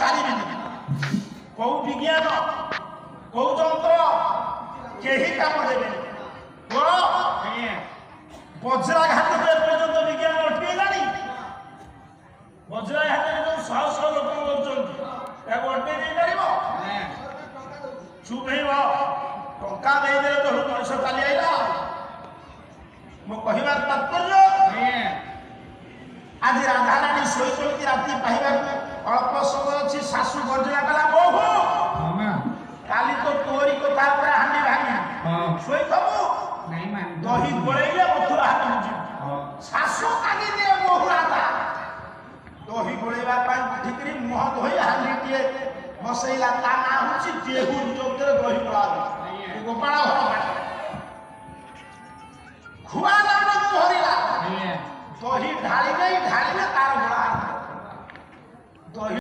ଛାଡ଼ିବିନି। କୋଉ ବିଜ୍ଞାନ କୋଉ ଯନ୍ତ୍ର କେହି କାମ ଦେବେନି। ବଜ୍ରାଘାତକୁ ଏପର୍ଯ୍ୟନ୍ତ ବିଜ୍ଞାନ ଅଟକେଇଲାଣି। ବଜ୍ରାଘାତରେ ଯୋଉ ଶହ ଶହ ଲୋକ ମରୁଛନ୍ତି ତାକୁ ଅଟକେଇ ଦେଇପାରିବ? ଚୁପ୍ ହେଇବ। ଟଙ୍କା ଦେଇଦେଲେ ତ ମଣିଷ ଚାଲି ଆଇଲା। ମୋ କହିବାର ତାତ୍ପର୍ଯ୍ୟ ଆଜି ରାଧାରାଣୀ ଶୋଇଛନ୍ତି। ରାତି ପାହିବାକୁ ଅଳ୍ପ ସମୟ ଅଛି। ଶାଶୁ ଗର୍ଜନା କଲା, ବୋହୂ କାଲି ତ ତୋରି କଥା ଉପରେ ହାଣ୍ଡି ଭାଙ୍ଗି ଶୋଇଥବୁ। ଦହି ଗୋଳେଇଲେ ମଥୁରା ହାଟକୁ ଯିବୁ। ଶାଶୁ କାଲି ଦିଏ ବୋହୂ ରାଧା ଦହି ଗୋଳେଇବା ପାଇଁ ଉଠିକିରି ମୁହଁ ଧୋଇ ହାଣ୍ଡିଟିଏ ବସେଇଲା। ତା ନାଁ ହଉଛି ଦେହୁର, ଯୋଉଥିରେ ଦହି ଗୋଳା ଗୋପାଳ ଘର ପାଖରେ ଖୁଆ ନାମକୁ ଧରିଲା। ଦହି ଢାଳି ନେଇ ଢାଳିଲେ ତାର ଗୋଳା ଦହି